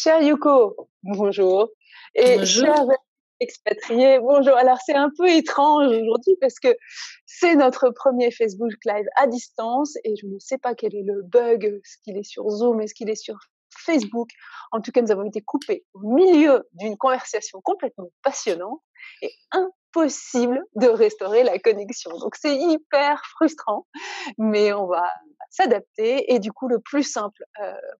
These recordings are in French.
Cher Yuko, bonjour. Et Bonjour. chers expatriés, bonjour. Alors, c'est un peu étrange aujourd'hui parce que c'est notre premier Facebook Live à distance et je ne sais pas quel est le bug, est-ce qu'il est sur Zoom, est-ce qu'il est sur Facebook. En tout cas, nous avons été coupés au milieu d'une conversation complètement passionnante et impossible de restaurer la connexion. Donc, c'est hyper frustrant, mais on va s'adapter. Et du coup, le plus simple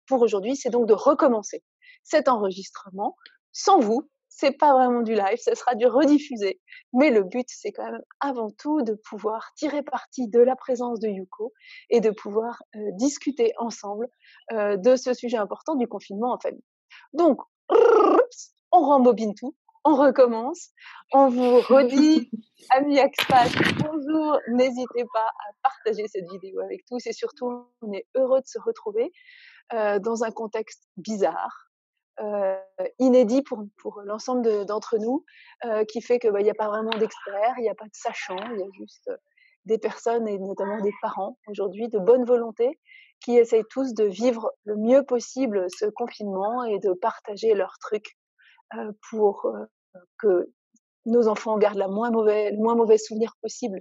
pour aujourd'hui, c'est donc de recommencer cet enregistrement sans vous. C'est pas vraiment du live, ça sera du rediffusé. Mais le but, c'est quand même avant tout de pouvoir tirer parti de la présence de Yuko et de pouvoir discuter ensemble de ce sujet important du confinement en famille. Donc, on rembobine tout, on recommence, on vous redit, amis expat, bonjour, n'hésitez pas à partager cette vidéo avec tous et surtout, on est heureux de se retrouver dans un contexte bizarre, inédit pour l'ensemble d'entre nous, qui fait qu'il n'y a pas vraiment d'experts, il n'y a pas de sachants, il y a juste des personnes et notamment des parents aujourd'hui de bonne volonté qui essayent tous de vivre le mieux possible ce confinement et de partager leurs trucs pour que nos enfants gardent le moins mauvais souvenir possible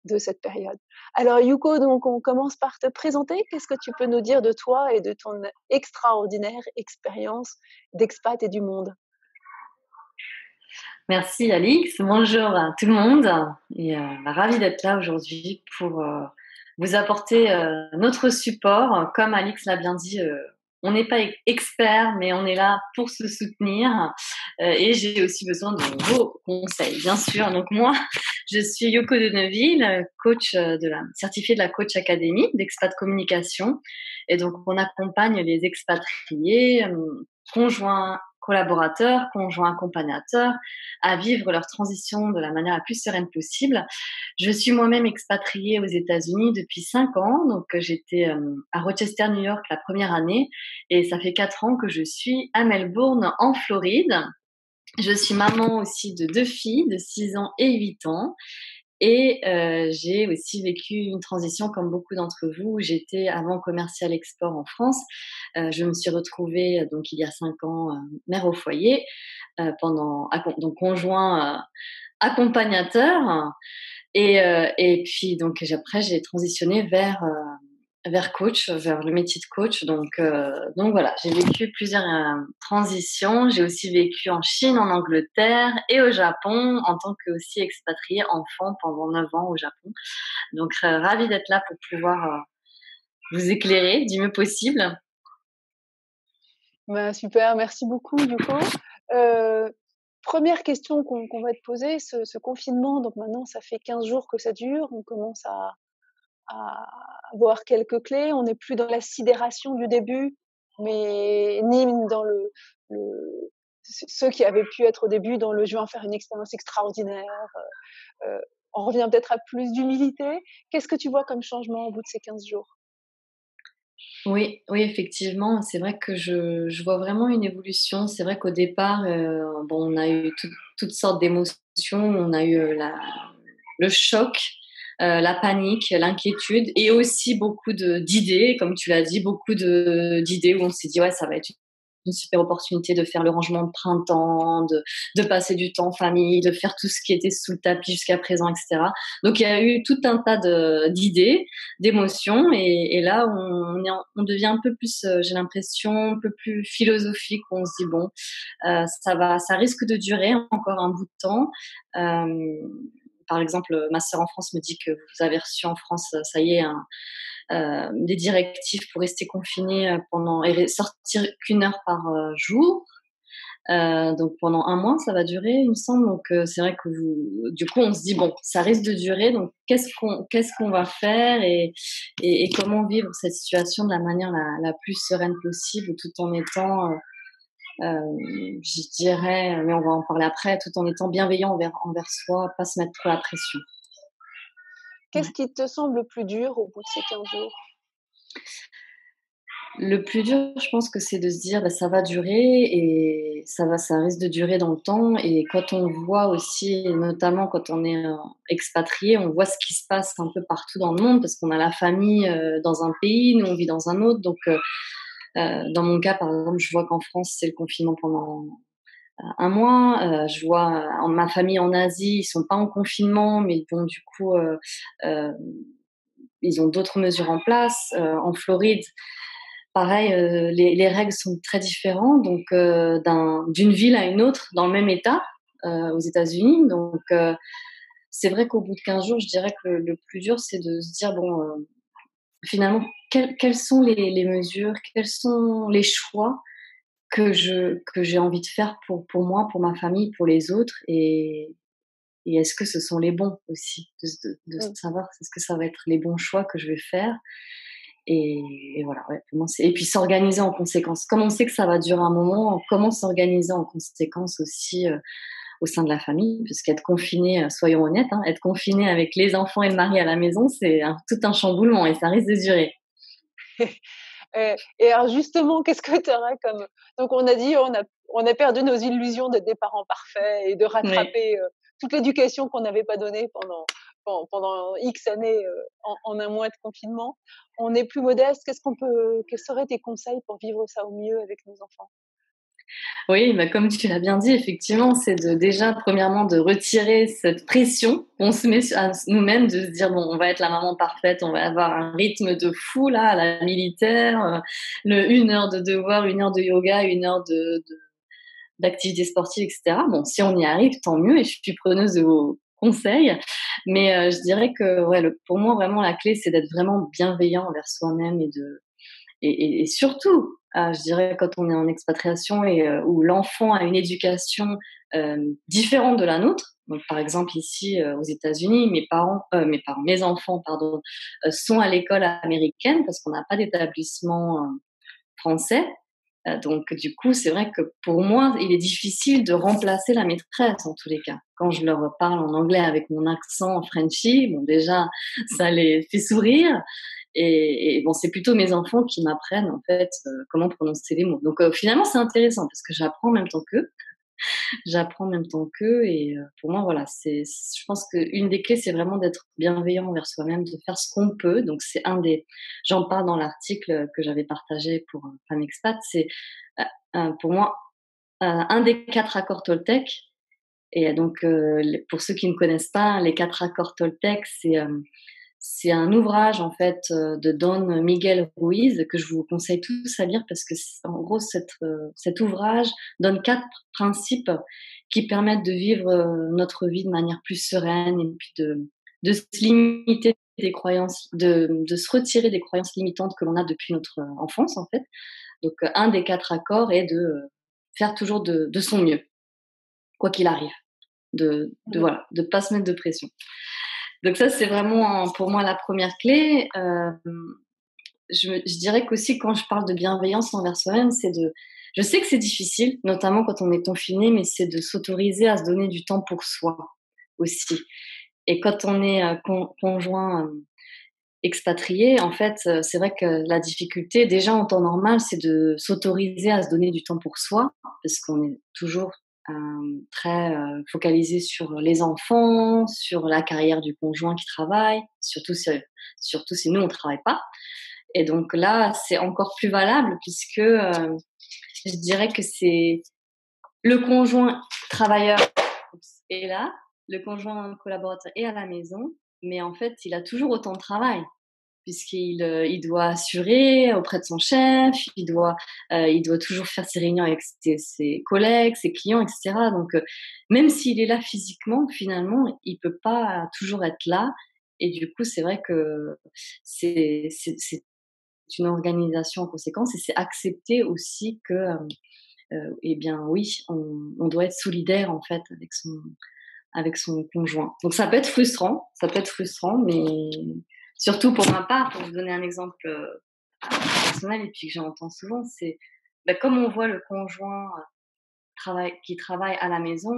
de cette période. Alors Yuko, donc on commence par te présenter. Qu'est-ce que tu peux nous dire de toi et de ton extraordinaire expérience d'expat et du monde? Merci Alix. Bonjour à tout le monde. Et ravie d'être là aujourd'hui pour vous apporter notre support. Comme Alix l'a bien dit, on n'est pas expert, mais on est là pour se soutenir. Et j'ai aussi besoin de vos conseils, bien sûr. Donc moi, je suis Yoko de Neuville, coach certifiée de la Coach Academy d'Expat Communication. Et donc on accompagne les expatriés, conjoints collaborateurs, conjoints accompagnateurs, à vivre leur transition de la manière la plus sereine possible. Je suis moi-même expatriée aux États-Unis depuis 5 ans, donc j'étais à Rochester, New York la première année, et ça fait 4 ans que je suis à Melbourne, en Floride. Je suis maman aussi de 2 filles de 6 ans et 8 ans. Et j'ai aussi vécu une transition comme beaucoup d'entre vous. J'étais avant commercial export en France. Je me suis retrouvée donc il y a 5 ans mère au foyer donc conjoint accompagnateur. Et puis donc après j'ai transitionné vers coach, vers le métier de coach. Donc voilà, j'ai vécu plusieurs transitions. J'ai aussi vécu en Chine, en Angleterre et au Japon en tant que aussi expatriée enfant pendant 9 ans au Japon. Donc ravie d'être là pour pouvoir vous éclairer du mieux possible. Ben, super, merci beaucoup Yuko. Première question qu'on va te poser, ce confinement, donc maintenant ça fait 15 jours que ça dure, on commence à avoir quelques clés, on n'est plus dans la sidération du début, mais ni dans ceux qui avaient pu être au début dans le je vais en faire une expérience extraordinaire. On revient peut-être à plus d'humilité. Qu'est-ce que tu vois comme changement au bout de ces 15 jours? Oui, oui, effectivement, c'est vrai que je vois vraiment une évolution. C'est vrai qu'au départ, bon, on a eu toutes sortes d'émotions. On a eu le choc, la panique, l'inquiétude et aussi beaucoup d'idées, comme tu l'as dit, beaucoup d'idées où on s'est dit, ouais, ça va être une super opportunité de faire le rangement de printemps, de passer du temps en famille, de faire tout ce qui était sous le tapis jusqu'à présent, etc. Donc il y a eu tout un tas d'idées, d'émotions, et là on devient un peu plus, j'ai l'impression, un peu plus philosophique. On se dit bon, ça risque de durer encore un bout de temps. Par exemple, ma sœur en France me dit que vous avez reçu en France, ça y est, des directives pour rester confiné pendant et sortir qu'1 heure par jour. Donc pendant 1 mois, ça va durer, il me semble. Donc c'est vrai que du coup, on se dit bon, ça risque de durer. Donc qu'est-ce qu'on va faire et comment vivre cette situation de la manière la plus sereine possible, tout en étant, je dirais, mais on va en parler après, tout en étant bienveillant envers soi, pas se mettre trop la pression. Qu'est-ce qui te semble plus dur au bout de ces 15 jours? Le plus dur, je pense que c'est de se dire, bah, ça va durer et ça risque de durer dans le temps. Et quand on voit aussi, et notamment quand on est expatrié, on voit ce qui se passe un peu partout dans le monde parce qu'on a la famille dans un pays, nous on vit dans un autre. Donc Dans mon cas, par exemple, je vois qu'en France, c'est le confinement pendant un mois. Je vois ma famille en Asie, ils sont pas en confinement, mais bon, du coup, euh, ils ont d'autres mesures en place. En Floride, pareil, les règles sont très différentes, donc d'une ville à une autre dans le même État aux États-Unis. Donc, c'est vrai qu'au bout de 15 jours, je dirais que le plus dur, c'est de se dire, bon, finalement, quelles sont les mesures, quels sont les choix que j'ai envie de faire pour moi, pour ma famille, pour les autres et est-ce que ce sont les bons aussi? De Mmh. savoir est-ce que ça va être les bons choix que je vais faire et et voilà, ouais, pour moi, c'est et puis s'organiser en conséquence. Comme on sait que ça va durer un moment, comment s'organiser en conséquence aussi, au sein de la famille? Parce qu'être confiné, soyons honnêtes, hein, être confiné avec les enfants et le mari à la maison, c'est tout un chamboulement et ça risque de durer. Et alors justement, qu'est-ce que tu aurais comme donc on a dit on a perdu nos illusions d'être des parents parfaits et de Oui. rattraper, toute l'éducation qu'on n'avait pas donnée pendant X années, en un mois de confinement. On est plus modeste, quels seraient tes conseils pour vivre ça au mieux avec nos enfants? Oui, bah, comme tu l'as bien dit, effectivement, c'est de déjà, premièrement, de retirer cette pression qu'on se met à nous-mêmes, de se dire, bon, on va être la maman parfaite, on va avoir un rythme de fou, là, à la militaire, 1 heure de devoir, 1 heure de yoga, 1 heure d'activité sportive, etc. Bon, si on y arrive, tant mieux, et je suis preneuse de vos conseils. Mais je dirais que, ouais, pour moi, vraiment, la clé, c'est d'être vraiment bienveillant envers soi-même et surtout, je dirais quand on est en expatriation et où l'enfant a une éducation différente de la nôtre. Donc, par exemple, ici aux États-Unis, mes enfants, pardon, sont à l'école américaine parce qu'on n'a pas d'établissement français. Donc, du coup, c'est vrai que pour moi, il est difficile de remplacer la maîtresse en tous les cas. Quand je leur parle en anglais avec mon accent Frenchy, bon, déjà, ça les fait sourire. Et bon, c'est plutôt mes enfants qui m'apprennent en fait comment prononcer les mots. Donc finalement, c'est intéressant parce que j'apprends en même temps qu'eux. Et pour moi, voilà, je pense qu'une des clés, c'est vraiment d'être bienveillant envers soi-même, de faire ce qu'on peut. Donc j'en parle dans l'article que j'avais partagé pour Femme Expat. C'est pour moi un des 4 accords Toltec. Et donc, pour ceux qui ne connaissent pas, les 4 accords Toltec, c'est un ouvrage en fait de Don Miguel Ruiz que je vous conseille tous à lire parce que en gros cet ouvrage donne 4 principes qui permettent de vivre notre vie de manière plus sereine et puis de se limiter des croyances, de se retirer des croyances limitantes que l'on a depuis notre enfance en fait. Donc un des 4 accords est de faire toujours de son mieux, quoi qu'il arrive, de Mmh. voilà, de pas se mettre de pression. Donc ça, c'est vraiment pour moi la première clé. Je dirais qu'aussi quand je parle de bienveillance envers soi-même, je sais que c'est difficile, notamment quand on est confiné, mais c'est de s'autoriser à se donner du temps pour soi aussi. Et quand on est conjoint expatrié, en fait, c'est vrai que la difficulté, déjà en temps normal, c'est de s'autoriser à se donner du temps pour soi, parce qu'on est toujours très focalisé sur les enfants, sur la carrière du conjoint qui travaille, surtout si nous on travaille pas. Et donc là, c'est encore plus valable puisque je dirais que c'est le conjoint travailleur est là, le conjoint collaborateur est à la maison, mais en fait, il a toujours autant de travail il doit assurer auprès de son chef, il doit toujours faire ses réunions avec ses collègues, ses clients, etc. Donc, même s'il est là physiquement, finalement, il peut pas toujours être là. Et du coup, c'est vrai que c'est une organisation en conséquence et c'est accepter aussi que, eh bien, oui, on doit être solidaire en fait avec son conjoint. Donc ça peut être frustrant, mais surtout pour ma part, pour vous donner un exemple personnel et puis que j'entends souvent, c'est bah, comme on voit le conjoint qui travaille à la maison,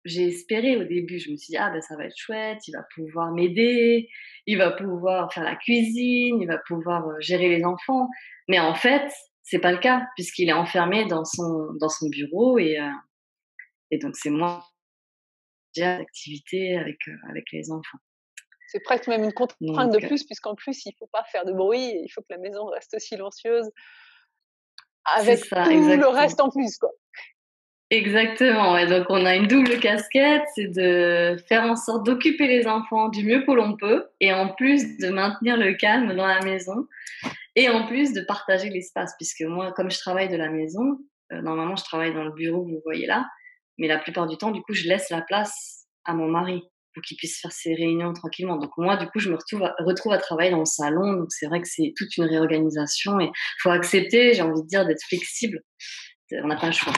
j'ai espéré au début, je me suis dit ah ben ça va être chouette, il va pouvoir m'aider, il va pouvoir faire la cuisine, il va pouvoir gérer les enfants, mais en fait c'est pas le cas puisqu'il est enfermé dans son bureau et donc c'est moi d'activité avec les enfants. C'est presque même une contrainte Donc de plus puisqu'en plus il faut pas faire de bruit et il faut que la maison reste silencieuse. C'est avec ça, tout le exactement. reste en plus, quoi. Exactement, ouais. Donc on a une double casquette, c'est de faire en sorte d'occuper les enfants du mieux que l'on peut et en plus de maintenir le calme dans la maison et en plus de partager l'espace puisque moi, comme je travaille de la maison, normalement je travaille dans le bureau que vous voyez là, mais la plupart du temps, du coup, je laisse la place à mon mari pour qu'il puisse faire ses réunions tranquillement. Donc moi, du coup, je me retrouve à travailler dans le salon. Donc c'est vrai que c'est toute une réorganisation et faut accepter, j'ai envie de dire, d'être flexible. On n'a pas le choix,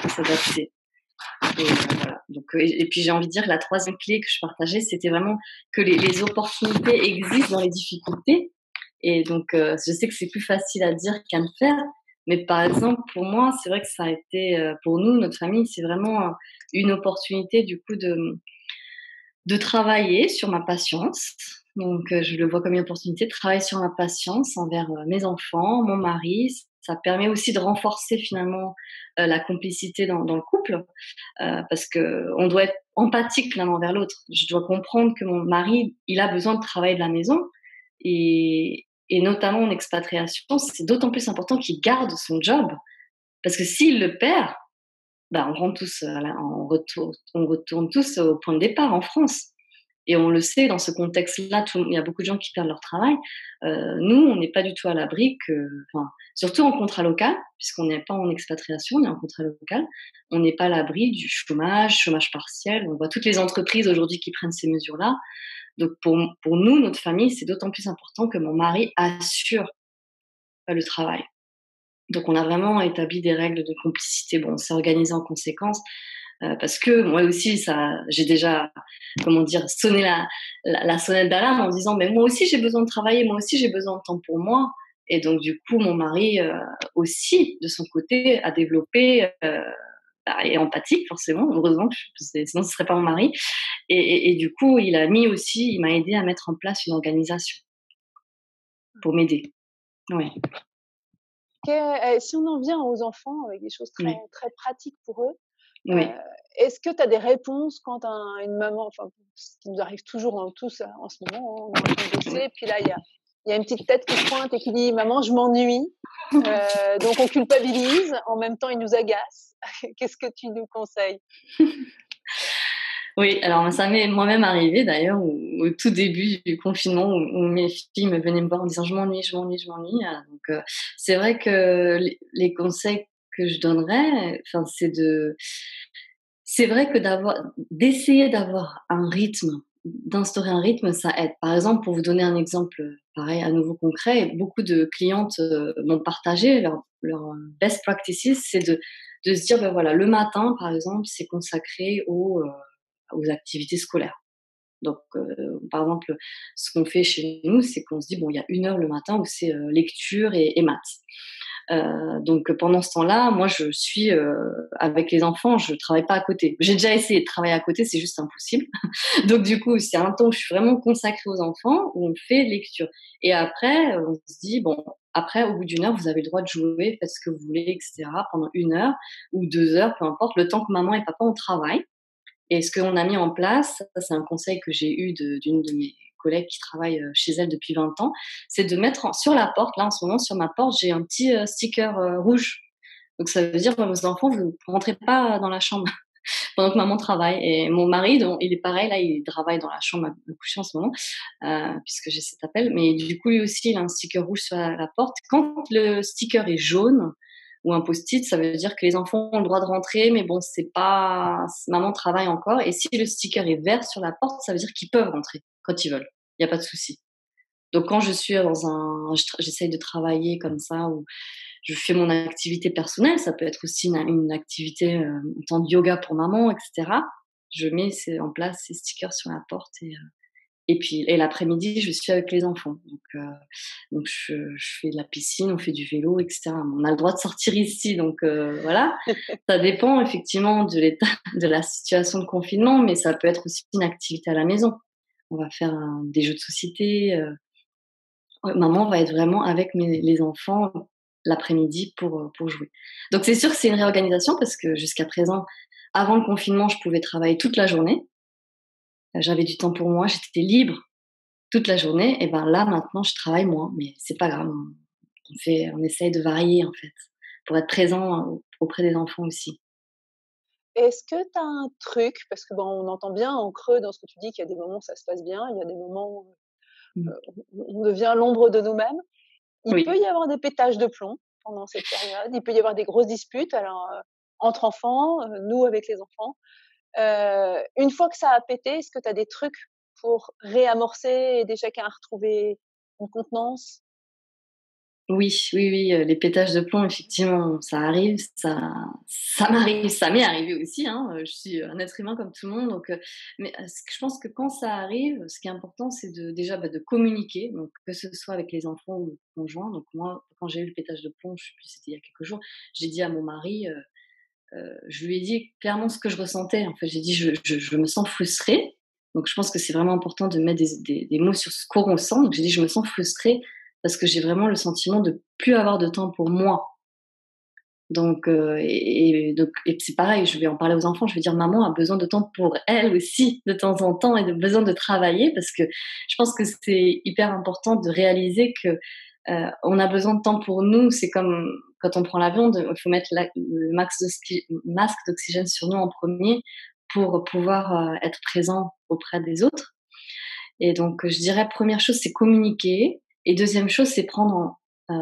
faut s'adapter. Et voilà. Donc, et puis j'ai envie de dire que la troisième clé que je partageais, c'était vraiment que les opportunités existent dans les difficultés. Et donc, je sais que c'est plus facile à dire qu'à le faire. Mais par exemple, pour moi, c'est vrai que ça a été, pour nous, notre famille, c'est vraiment une opportunité du coup de travailler sur ma patience. Donc, je le vois comme une opportunité de travailler sur ma patience envers mes enfants, mon mari. Ça permet aussi de renforcer finalement la complicité dans le couple parce que on doit être empathique l'un envers l'autre. Je dois comprendre que mon mari, il a besoin de travailler de la maison et notamment en expatriation, c'est d'autant plus important qu'il garde son job parce que s'il le perd, bah, on rentre tous, on retourne tous au point de départ en France. Et on le sait, dans ce contexte-là, il y a beaucoup de gens qui perdent leur travail. Nous, on n'est pas du tout à l'abri enfin, surtout en contrat local, puisqu'on n'est pas en expatriation, on est en contrat local, on n'est pas à l'abri du chômage, chômage partiel. On voit toutes les entreprises aujourd'hui qui prennent ces mesures-là. Donc pour nous, notre famille, c'est d'autant plus important que mon mari assure le travail. Donc on a vraiment établi des règles de complicité. Bon, on s'est organisé en conséquence parce que moi aussi, j'ai déjà, comment dire, sonné la sonnette d'alarme en disant, mais moi aussi j'ai besoin de travailler, moi aussi j'ai besoin de temps pour moi. Et donc du coup, mon mari aussi, de son côté, a développé et empathique forcément, heureusement, sinon ce serait pas mon mari. Et du coup, il m'a aidé à mettre en place une organisation pour m'aider. Oui, Si on en vient aux enfants avec des choses très, oui, très pratiques pour eux, oui. est-ce que tu as des réponses quand une maman, enfin, ce qui nous arrive toujours tous en ce moment, hein, on est en train de bosser, puis là, il y a une petite tête qui pointe et qui dit: «Maman, je m'ennuie». Donc on culpabilise, en même temps, il nous agace. Qu'est-ce que tu nous conseilles? Oui, alors ça m'est moi-même arrivé d'ailleurs au tout début du confinement où mes filles venaient me voir en disant: «Je m'ennuie, je m'ennuie, je m'ennuie», donc c'est vrai que les conseils que je donnerais, enfin, c'est vrai que d'essayer d'avoir un rythme, d'instaurer un rythme, ça aide. Par exemple, pour vous donner un exemple, pareil, à nouveau concret, beaucoup de clientes, m'ont partagé leur best practices, c'est de se dire: «Ben voilà, le matin, par exemple, c'est consacré aux activités scolaires». Donc, par exemple, ce qu'on fait chez nous, c'est qu'on se dit: «Bon, il y a 1 heure le matin où c'est, lecture et maths». Donc pendant ce temps-là, moi, je suis, avec les enfants, je travaille pas à côté. J'ai déjà essayé de travailler à côté, c'est juste impossible. Donc du coup, c'est un temps où je suis vraiment consacrée aux enfants, où on fait lecture et après, on se dit: «Bon, après, au bout d'1 heure, vous avez le droit de jouer, faites ce que vous voulez et cetera pendant 1 heure ou 2 heures, peu importe, le temps que maman et papa, on travaille». Et ce qu'on a mis en place, ça c'est un conseil que j'ai eu d'une de mes collègues qui travaille chez elle depuis 20 ans, c'est de mettre sur la porte, là en ce moment sur ma porte, j'ai un petit sticker rouge. Donc ça veut dire, vos enfants, vous ne rentrez pas dans la chambre pendant que maman travaille. Et mon mari, donc, il est pareil, là il travaille dans la chambre à coucher en ce moment, puisque j'ai cet appel. Mais du coup, lui aussi, il a un sticker rouge sur la porte. Quand le sticker est jaune, ou un post-it, ça veut dire que les enfants ont le droit de rentrer, mais bon, c'est pas, maman travaille encore. Et si le sticker est vert sur la porte, ça veut dire qu'ils peuvent rentrer quand ils veulent. Il n'y a pas de souci. Donc quand je suis j'essaye de travailler comme ça, ou je fais mon activité personnelle, ça peut être aussi une activité en temps de yoga pour maman, etc. Je mets en place ces stickers sur la porte et l'après-midi, je suis avec les enfants. Donc je fais de la piscine, on fait du vélo, etc. On a le droit de sortir ici, donc voilà. Ça dépend effectivement de l'état, de la situation de confinement, mais ça peut être aussi une activité à la maison. On va faire des jeux de société. Ouais, maman va être vraiment avec les enfants l'après-midi pour jouer. Donc c'est sûr que c'est une réorganisation parce que jusqu'à présent, avant le confinement, je pouvais travailler toute la journée. J'avais du temps pour moi, j'étais libre toute la journée. Et ben là, maintenant, je travaille moins, mais c'est pas grave. on essaye de varier en fait, pour être présent auprès des enfants aussi. Est-ce que tu as un truc parce que, bon, on entend bien en creux dans ce que tu dis qu'il y a des moments où ça se passe bien, il y a des moments où, Mmh. on devient l'ombre de nous-mêmes. Il peut Oui. y avoir des pétages de plomb pendant cette période, il peut y avoir des grosses disputes alors, entre enfants, nous avec les enfants. Une fois que ça a pété, est-ce que tu as des trucs pour réamorcer, aider chacun à retrouver une contenance? Oui, oui, oui, les pétages de plomb, effectivement, ça arrive, ça m'arrive, ça m'est arrivé aussi, hein, je suis un être humain comme tout le monde, donc mais ce que je pense que quand ça arrive, ce qui est important, c'est déjà, de communiquer, donc que ce soit avec les enfants ou le conjoint. Donc moi, quand j'ai eu le pétage de plomb, je sais plus, c'était il y a quelques jours, j'ai dit à mon mari, je lui ai dit clairement ce que je ressentais. En fait, j'ai dit: «Je me sens frustrée». Donc je pense que c'est vraiment important de mettre des mots sur ce qu'on ressent. Donc j'ai dit: «Je me sens frustrée parce que j'ai vraiment le sentiment de plus avoir de temps pour moi». Donc c'est pareil, je vais en parler aux enfants, je vais dire: «Maman a besoin de temps pour elle aussi, de temps en temps, et de besoin de travailler», parce que je pense que c'est hyper important de réaliser que, on a besoin de temps pour nous. C'est comme quand on prend l'avion, il faut mettre le masque d'oxygène sur nous en premier pour pouvoir, être présent auprès des autres. Et donc, je dirais première chose, c'est communiquer, et deuxième chose, c'est prendre,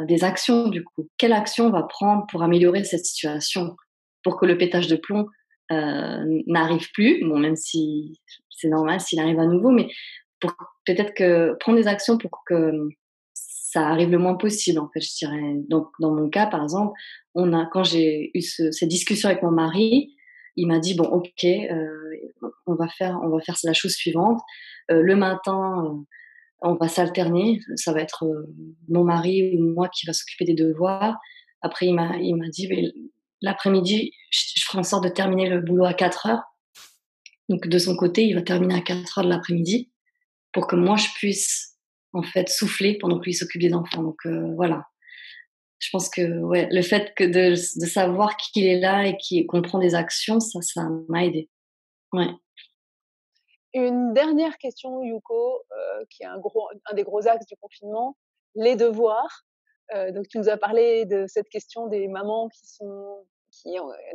des actions du coup. Quelle action on va prendre pour améliorer cette situation? Pour que le pétage de plomb, n'arrive plus, bon, même si c'est normal s'il arrive à nouveau, mais pour peut-être que prendre des actions pour que ça arrive le moins possible, en fait, je dirais. Donc dans mon cas, par exemple, quand j'ai eu cette discussion avec mon mari, il m'a dit: «Bon, OK, on va faire la chose suivante. Le matin, on va s'alterner. Ça va être, mon mari ou moi qui va s'occuper des devoirs. Après, il m'a dit: «Beh, l'après-midi, je ferai en sorte de terminer le boulot à 4 heures». Donc de son côté, il va terminer à 4 heures de l'après-midi pour que moi je puisse, en fait, souffler pendant que lui s'occupe des enfants. Donc voilà. Je pense que, ouais, le fait que de savoir qu'il est là et qu'on prend des actions, ça m'a aidée. Ouais. Une dernière question, Yuko, qui est un des gros axes du confinement, les devoirs. Donc tu nous as parlé de cette question des mamans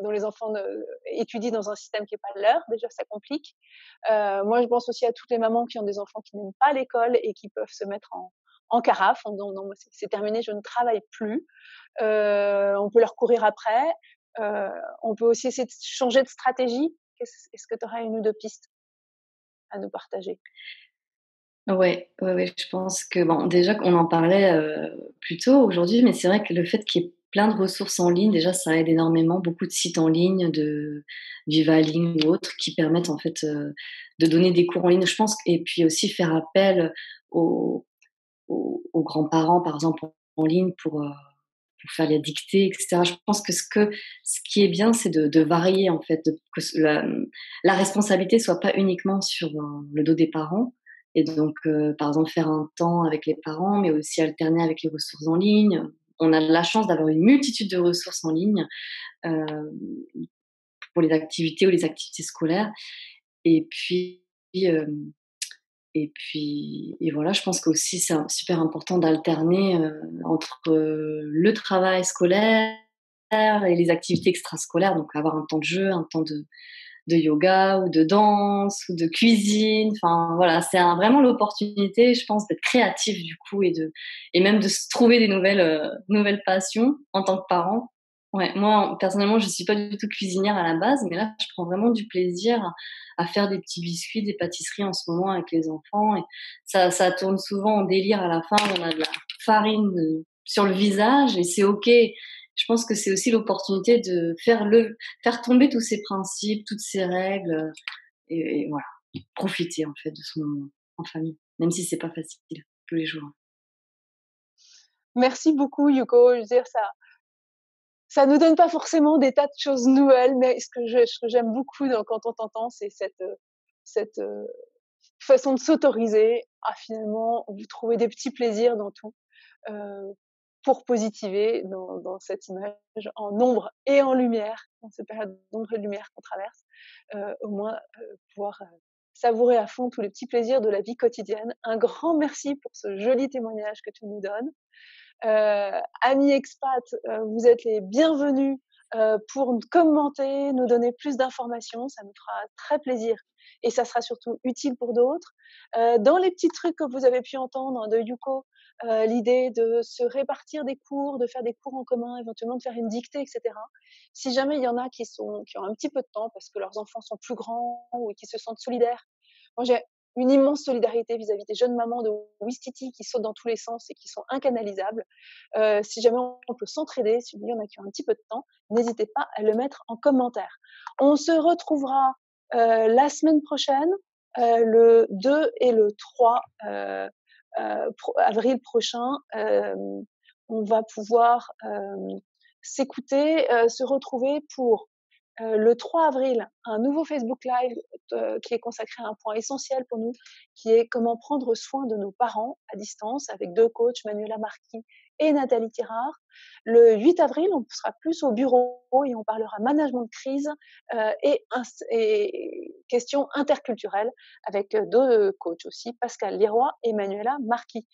dont les enfants étudient dans un système qui est pas le leur. Déjà, ça complique. Moi, je pense aussi à toutes les mamans qui ont des enfants qui n'aiment pas l'école et qui peuvent se mettre en carafe en disant: «Non, moi, c'est terminé, je ne travaille plus». On peut leur courir après. Heu, on peut aussi essayer de changer de stratégie. Est-ce que tu aurais 1 ou 2 pistes à nous partager? Ouais, ouais, ouais, je pense que bon, déjà qu'on en parlait, plus tôt aujourd'hui, mais c'est vrai que le fait qu'il y ait plein de ressources en ligne, déjà, ça aide énormément. Beaucoup de sites en ligne, de Vivaling ou autres, qui permettent en fait, de donner des cours en ligne, je pense. Et puis aussi faire appel aux aux grands-parents, par exemple, en ligne pour faire les dictées, et cetera. Je pense que ce qui est bien, c'est de varier, en fait, que la responsabilité soit pas uniquement sur, le dos des parents. Et donc par exemple, faire un temps avec les parents, mais aussi alterner avec les ressources en ligne. On a la chance d'avoir une multitude de ressources en ligne, heu, pour les activités ou les activités scolaires. Et puis, hem et voilà, je pense qu'aussi c'est super important d'alterner, entre, le travail scolaire et les activités extrascolaires. Donc avoir un temps de jeu, un temps de yoga ou de danse ou de cuisine. Enfin voilà, c'est vraiment l'opportunité, je pense, d'être créatif du coup, et même de se trouver des nouvelles passions en tant que parent. Ouais, moi personnellement, je suis pas du tout cuisinière à la base, mais là, je prends vraiment du plaisir à faire des petits biscuits, des pâtisseries en ce moment avec les enfants, et ça tourne souvent en délire à la fin. On a de la farine, sur le visage, et c'est OK. Je pense que c'est aussi l'opportunité de faire tomber tous ces principes, toutes ces règles, et voilà, profiter en fait de son moment en famille, même si c'est pas facile tous les jours. Merci beaucoup, Yuko. Je veux dire, ça nous donne pas forcément des tas de choses nouvelles, mais ce que j'aime beaucoup quand on t'entend, c'est cette façon de s'autoriser à finalement vous trouver des petits plaisirs dans tout, heu, pour positiver dans cette image en ombre et en lumière, dans ces périodes d'ombre et de lumière qu'on traverse, au moins, pouvoir, savourer à fond tous les petits plaisirs de la vie quotidienne. Un grand merci pour ce joli témoignage que tu nous donnes. Amis expats, vous êtes les bienvenus pour commenter, nous donner plus d'informations, ça nous fera très plaisir et ça sera surtout utile pour d'autres. Dans les petits trucs que vous avez pu entendre de Yuko, l'idée de se répartir des cours, de faire des cours en commun, éventuellement de faire une dictée, etc. Si jamais il y en a qui ont un petit peu de temps parce que leurs enfants sont plus grands ou qui se sentent solidaires. Moi, j'ai une immense solidarité vis-à-vis des jeunes mamans de Ouistiti qui sautent dans tous les sens et qui sont incanalisables. Si jamais on peut s'entraider, si il y en a qui ont un petit peu de temps, n'hésitez pas à le mettre en commentaire. On se retrouvera la semaine prochaine, le 2 et le 3 avril prochain. On va pouvoir s'écouter, se retrouver pour le 3 avril, un nouveau Facebook Live qui est consacré à un point essentiel pour nous, qui est comment prendre soin de nos parents à distance avec 2 coachs, Manuela Marquis et Nathalie Tirard. Le 8 avril, on sera plus au bureau et on parlera management de crise et questions interculturelles avec 2 coachs aussi, Pascal Leroy et Manuela Marquis.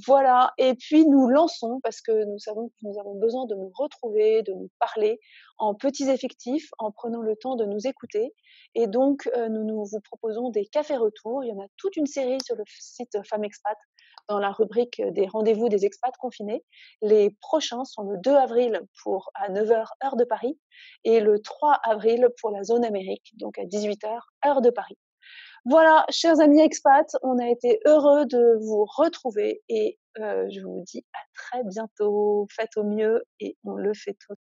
Voilà, et puis nous lançons, parce que nous savons que nous avons besoin de nous retrouver, de nous parler en petits effectifs, en prenant le temps de nous écouter. Et donc, nous vous proposons des cafés retours. Il y en a toute une série sur le site Femmes Expat, dans la rubrique des rendez-vous des expats confinés. Les prochains sont le 2 avril à 9h, heure de Paris, et le 3 avril pour la zone Amérique, donc à 18h, heure de Paris. Voilà, chers amis expats, on a été heureux de vous retrouver et je vous dis à très bientôt. Faites au mieux et on le fait tous.